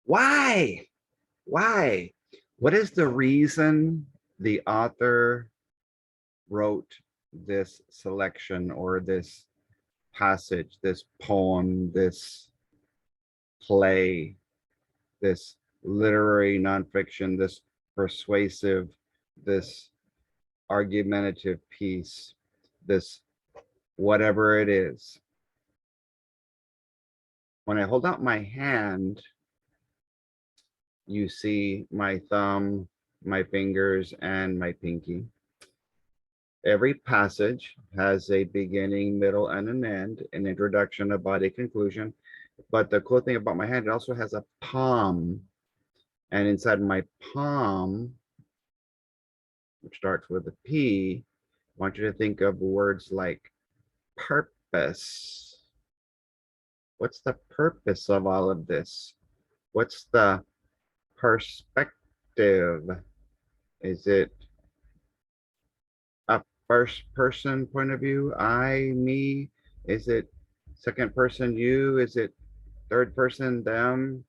Why? Why? What is the reason the author wrote this selection or this passage, this poem, this play, this literary nonfiction, this persuasive, this argumentative piece, this whatever it is? When I hold out my hand, you see my thumb, my fingers, and my pinky. Every passage has a beginning, middle, and an end, an introduction, a body, conclusion. But the cool thing about my hand, it also has a palm. And inside my palm, which starts with a P, I want you to think of words like purpose. What's the purpose of all of this? What's the perspective? Is it a first person point of view? I, me? Is it second person you? Is it third person them?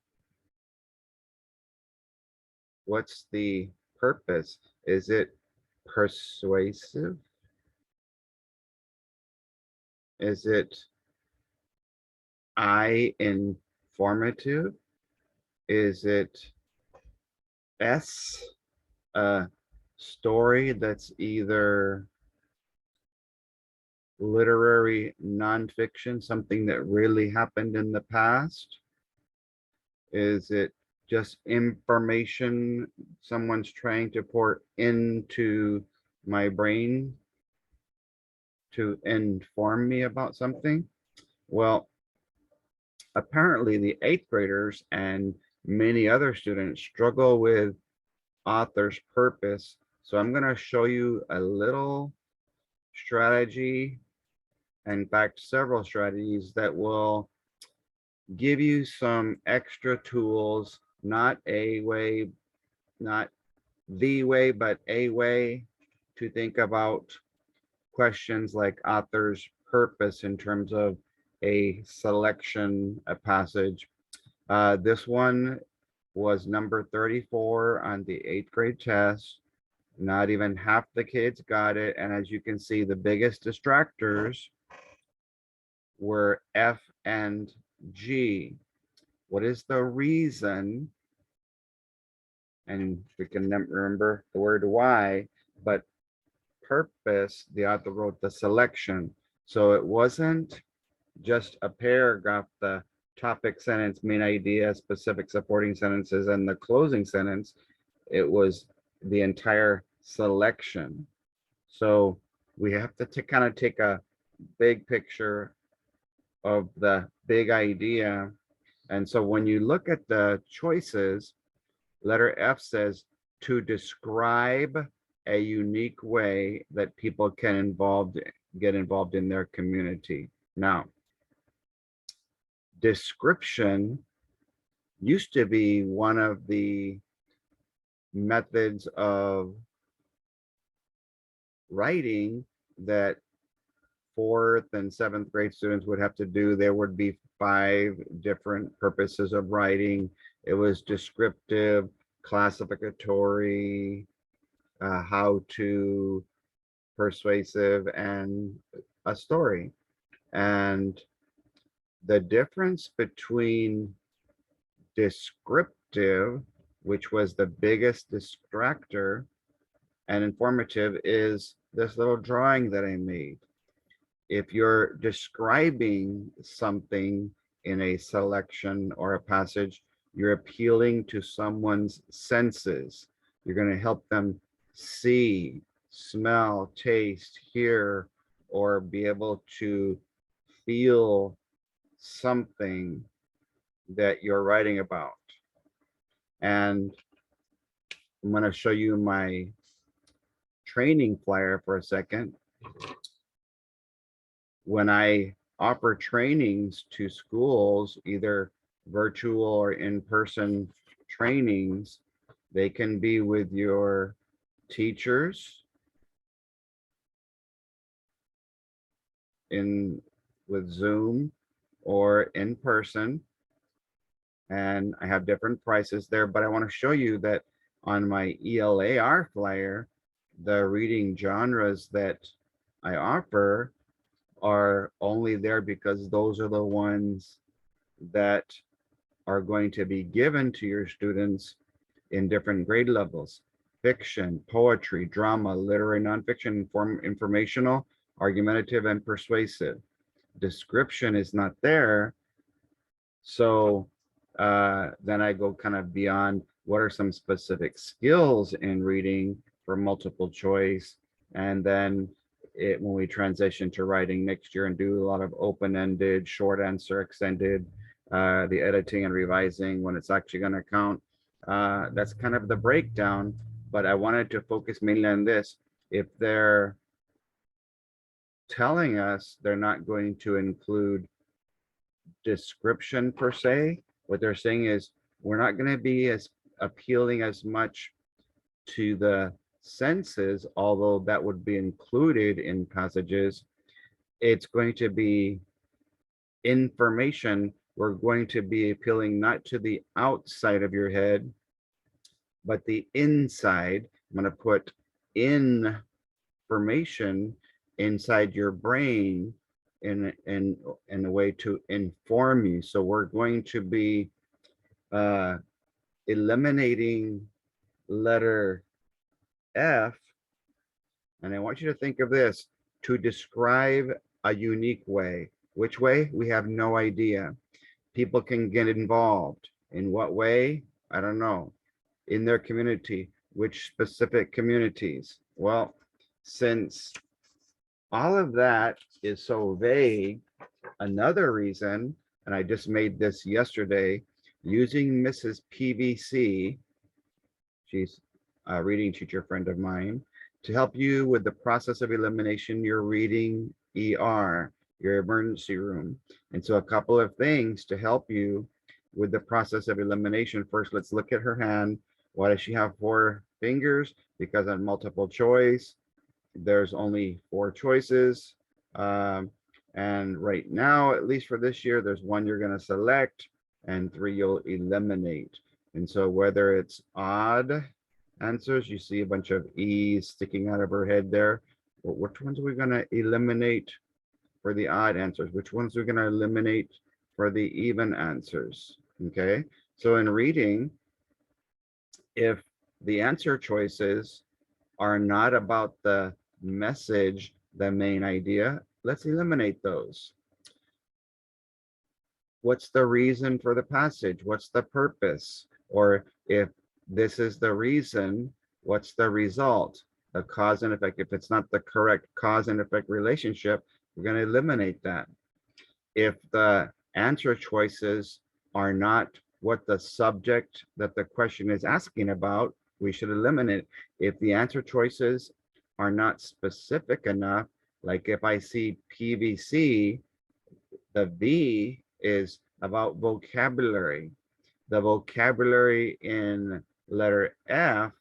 What's the purpose? Is it persuasive? Is it I informative? Is it S, a story that's either literary nonfiction, something that really happened in the past? Is it just information someone's trying to pour into my brain to inform me about something? Well, apparently the 8th graders and many other students struggle with author's purpose. So I'm going to show you a little strategy, in fact, several strategies that will give you some extra tools, not a way, not the way, but a way to think about questions like author's purpose in terms of a selection, a passage. This one was number 34 on the 8th grade test. Not even half the kids got it. And as you can see, the biggest distractors were F and G. What is the reason? And we can remember the word why, but purpose, the author wrote the selection. So it wasn't just a paragraph, the topic, sentence, main idea, specific supporting sentences, and the closing sentence. It was the entire selection. So we have to kind of take a big picture of the big idea. And so when you look at the choices, letter F says to describe a unique way that people can get involved in their community. Now, description used to be one of the methods of writing that 4th and 7th grade students would have to do. There would be 5 different purposes of writing. It was descriptive, classificatory, how to, persuasive, and a story. And the difference between descriptive, which was the biggest distractor, and informative is this little drawing that I made. If you're describing something in a selection or a passage, you're appealing to someone's senses. You're going to help them see, smell, taste, hear, or be able to feel something that you're writing about. And I'm going to show you my training flyer for a second. When I offer trainings to schools, either virtual or in-person trainings, they can be with your teachers with Zoom or in person. and I have different prices there, but I want to show you that on my ELAR flyer, the reading genres that I offer are only there because those are the ones that are going to be given to your students in different grade levels: fiction, poetry, drama, literary nonfiction, informational, argumentative, and persuasive. Description is not there. So then I go kind of beyond what are some specific skills in reading for multiple choice. And then when we transition to writing next year and do a lot of open-ended, short answer, extended, the editing and revising when it's actually going to count. That's kind of the breakdown, but I wanted to focus mainly on this. If they're telling us they're not going to include description per se, what they're saying is we're not going to be as appealing as much to the senses, although that would be included in passages. It's going to be information. We're going to be appealing not to the outside of your head, but the inside. I'm going to put information inside your brain in a way to inform you. So we're going to be eliminating letter F, and I want you to think of this: to describe a unique way. Which way? We have no idea. People can get involved. In what way? I don't know. In their community. Which specific communities? Well, since all of that is so vague, another reason, and I just made this yesterday, using Mrs. PVC, she's a reading teacher friend of mine, to help you with the process of elimination, your reading ER, your emergency room. And so a couple of things to help you with the process of elimination. First, let's look at her hand. Why does she have 4 fingers? Because on multiple choice, there's only 4 choices. And right now, at least for this year, there's 1 you're going to select and 3 you'll eliminate. And so whether it's odd answers, you see a bunch of E's sticking out of her head there. Well, which ones are we going to eliminate for the odd answers? Which ones are we going to eliminate for the even answers? Okay, so in reading, if the answer choices are not about the message, the main idea, let's eliminate those. What's the reason for the passage? What's the purpose? Or if this is the reason, what's the result? The cause and effect. If it's not the correct cause and effect relationship, we're going to eliminate that. If the answer choices are not what the subject that the question is asking about, we should eliminate. If the answer choices are not specific enough, like if I see PVC, the V is about vocabulary. The vocabulary in letter F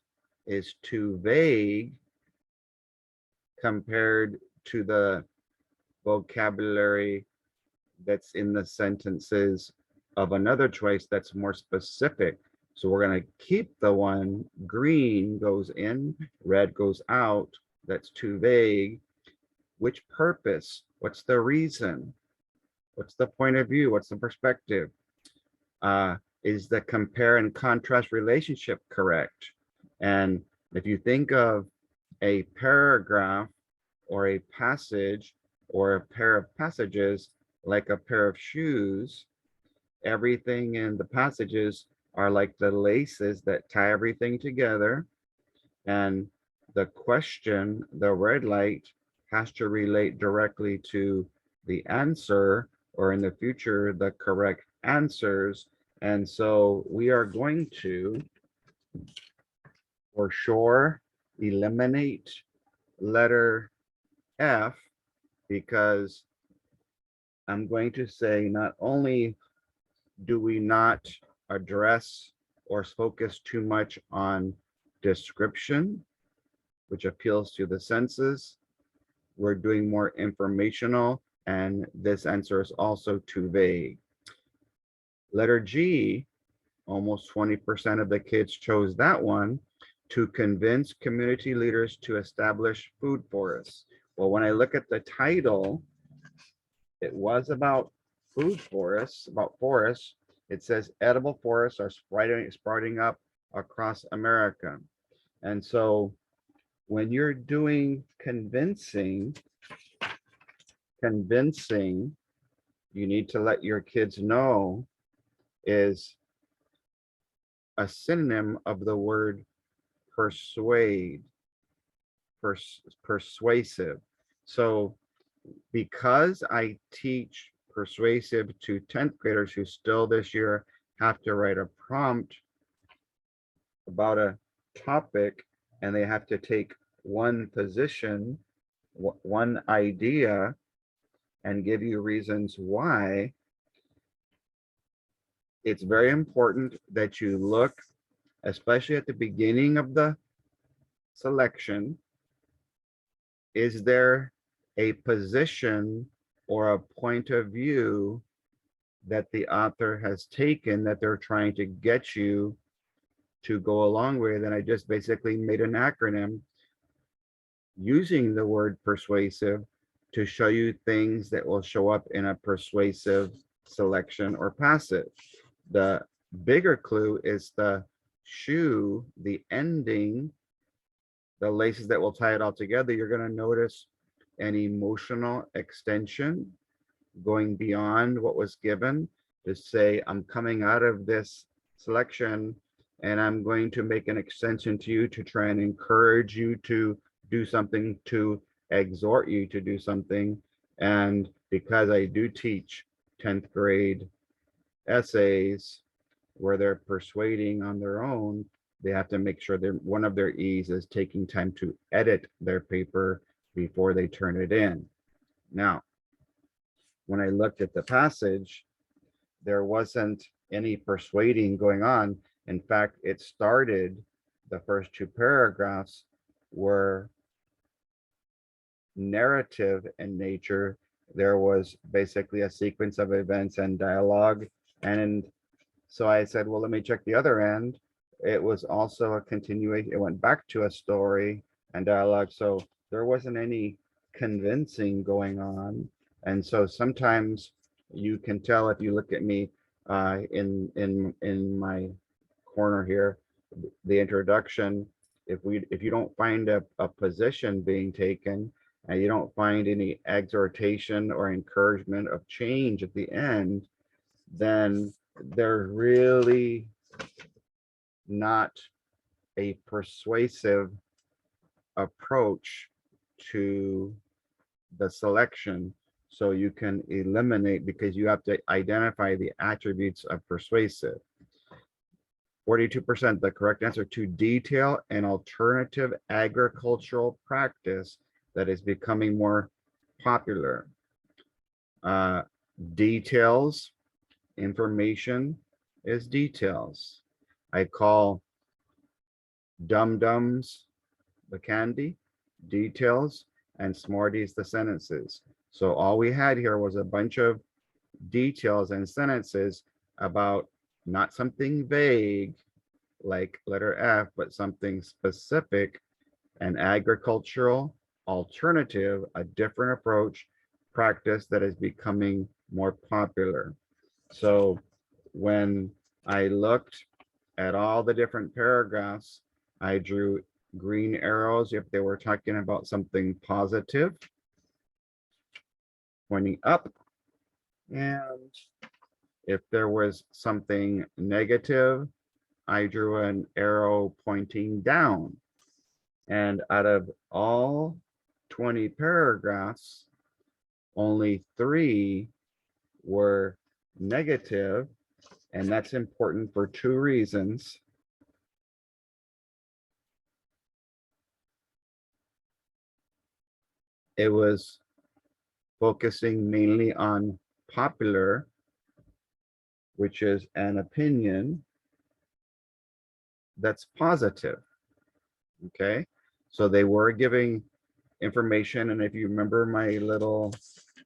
is too vague compared to the vocabulary that's in the sentences of another choice that's more specific. So we're going to keep the one green goes in, red goes out, that's too vague. Which purpose? What's the reason? What's the point of view? What's the perspective? Is the compare and contrast relationship correct? And if you think of a paragraph or a passage or a pair of passages like a pair of shoes, everything in the passages are like the laces that tie everything together. And the question, the red light, has to relate directly to the answer, or in the future, the correct answers. And so we are going to, for sure, eliminate letter F, because I'm going to say not only do we not address or focus too much on description, which appeals to the senses, we're doing more informational, and this answer is also too vague. Letter G almost 20% of the kids chose that one, to convince community leaders to establish food forests. Well, when I look at the title, it was about food forests, about forests. It says edible forests are sprouting up across America. And so when you're doing convincing, you need to let your kids know is a synonym of the word persuade, persuasive. So because I teach persuasive to 10th graders who still this year have to write a prompt about a topic, and they have to take one position, one idea, and give you reasons why, it's very important that you look, especially at the beginning of the selection, is there a position or a point of view that the author has taken that they're trying to get you to go along with? And I just basically made an acronym using the word persuasive to show you things that will show up in a persuasive selection or passive. The bigger clue is the shoe, the ending, the laces that will tie it all together. You're going to notice an emotional extension going beyond what was given to say, I'm coming out of this selection and I'm going to make an extension to you to try and encourage you to do something, to exhort you to do something. And because I do teach 10th grade essays where they're persuading on their own, they have to make sure that one of their E's is taking time to edit their paper before they turn it in. Now, when I looked at the passage, there wasn't any persuading going on. In fact, it started, the first two paragraphs were narrative in nature. There was basically a sequence of events and dialogue. And so I said, well, let me check the other end. It was also a continuation. It went back to a story and dialogue. So there wasn't any convincing going on. And so sometimes you can tell if you look at me in my corner here, the introduction, if you don't find a position being taken and you don't find any exhortation or encouragement of change at the end, then they're really not a persuasive approach to the selection. So you can eliminate, because you have to identify the attributes of persuasive. 42%, the correct answer, to detail an alternative agricultural practice that is becoming more popular. Details, information is details. I call dum-dums the candy, details, and smarties the sentences. So all we had here was a bunch of details and sentences about not something vague like letter F, but something specific, an agricultural alternative, a different approach, practice that is becoming more popular. So when I looked at all the different paragraphs, I drew green arrows if they were talking about something positive, pointing up. And if there was something negative, I drew an arrow pointing down. And out of all 20 paragraphs, only 3 were negative. And that's important for 2 reasons. It was focusing mainly on popular, which is an opinion that's positive. Okay, so they were giving information. And if you remember my little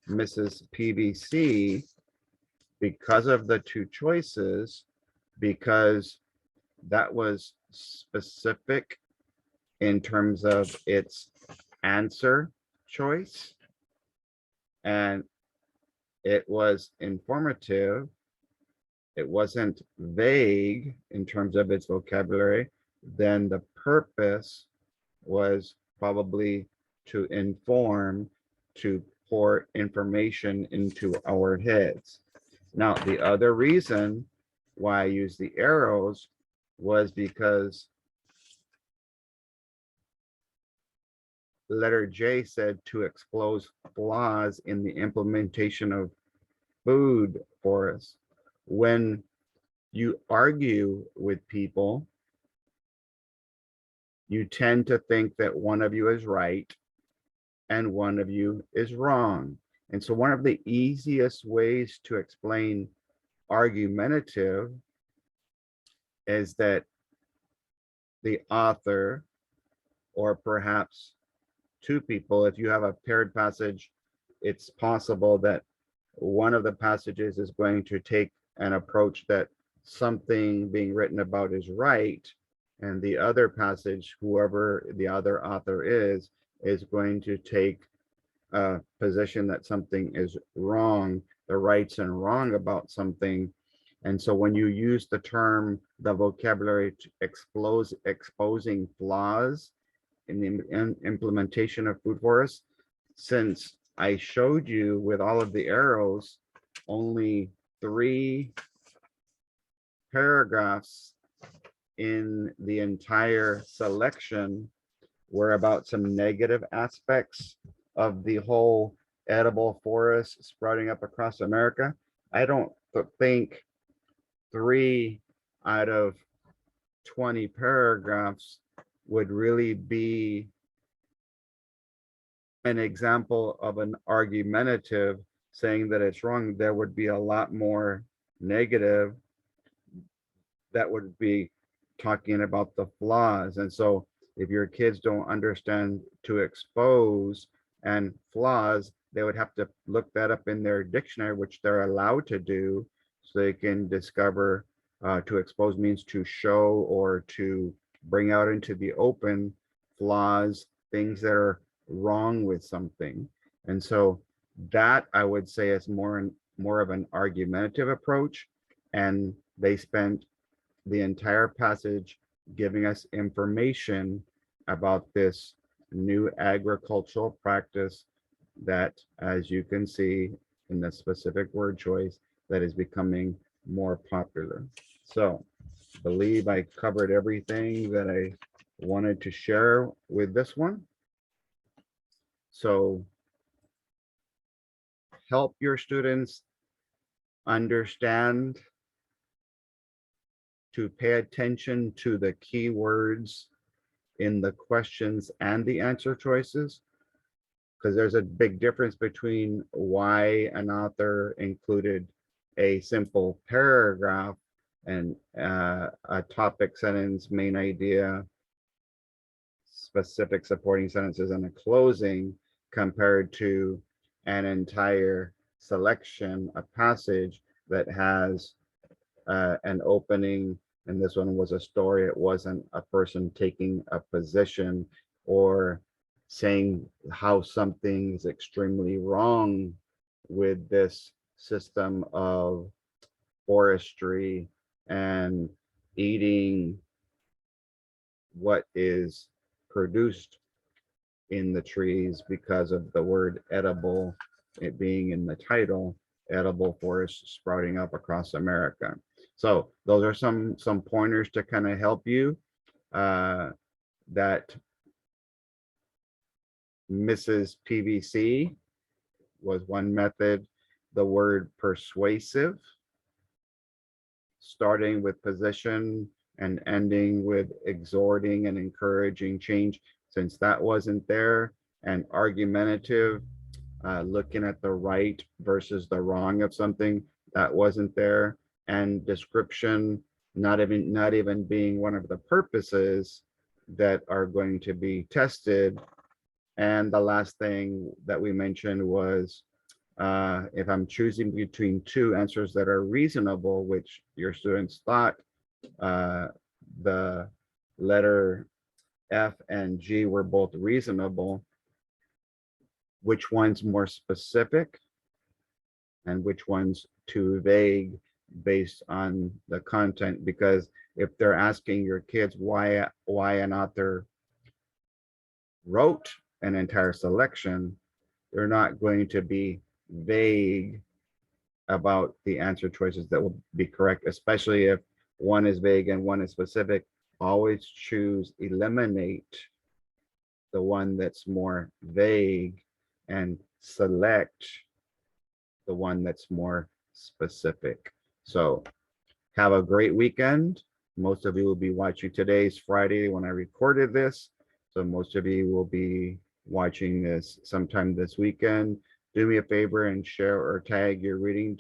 Mrs. PVC, because of the 2 choices, because that was specific in terms of its answer choice, and it was informative. It wasn't vague in terms of its vocabulary. Then the purpose was probably to inform, to pour information into our heads. Now, the other reason why I used the arrows was because letter J said to expose flaws in the implementation of food for us. When you argue with people, you tend to think that one of you is right and one of you is wrong. And so one of the easiest ways to explain argumentative is that the author, or perhaps two people, if you have a paired passage, it's possible that one of the passages is going to take an approach that something being written about is right, and the other passage, whoever the other author is going to take a position that something is wrong, the rights and wrong about something. And so when you use the term, the vocabulary to exposing flaws in the implementation of food forests, since I showed you with all of the arrows, only 3 paragraphs in the entire selection were about some negative aspects of the whole edible forest sprouting up across America. I don't think 3 out of 20 paragraphs would really be an example of an argumentative saying that it's wrong. There would be a lot more negative that would be talking about the flaws. And so if your kids don't understand to expose and flaws, they would have to look that up in their dictionary, which they're allowed to do, so they can discover to expose means to show or to bring out into the open flaws, things that are wrong with something. And so that I would say is more of an argumentative approach. And they spent the entire passage giving us information about this new agricultural practice that, as you can see in the specific word choice, that is becoming more popular. So I believe I covered everything that I wanted to share with this one. So help your students understand to pay attention to the keywords in the questions and the answer choices, because there's a big difference between why an author included a simple paragraph and a topic sentence, main idea, specific supporting sentences, and a closing, compared to an entire selection, a passage that has an opening, and this one was a story. It wasn't a person taking a position or saying how something is extremely wrong with this system of forestry and eating what is produced in the trees because of the word edible, it being in the title, edible forests sprouting up across America. So those are some pointers to kind of help you. That Mrs. PVC was one method. The word persuasive, starting with position and ending with exhorting and encouraging change, since that wasn't there. And argumentative, looking at the right versus the wrong of something, that wasn't there. And description, not even being one of the purposes that are going to be tested. And the last thing that we mentioned was if I'm choosing between 2 answers that are reasonable, which your students thought the letter F and G were both reasonable, which one's more specific and which one's too vague based on the content? Because if they're asking your kids why an author wrote an entire selection, they're not going to be vague about the answer choices that will be correct, especially if one is vague and one is specific. Always eliminate the one that's more vague and select the one that's more specific. So have a great weekend. Most of you will be watching. Today's Friday when I recorded this, so most of you will be watching this sometime this weekend. Do me a favor and share or tag your reading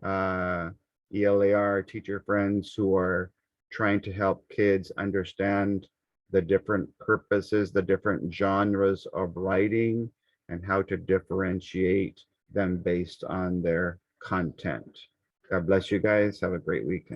ELAR teacher friends who are trying to help kids understand the different purposes, the different genres of writing, and how to differentiate them based on their content. God bless you guys. Have a great weekend.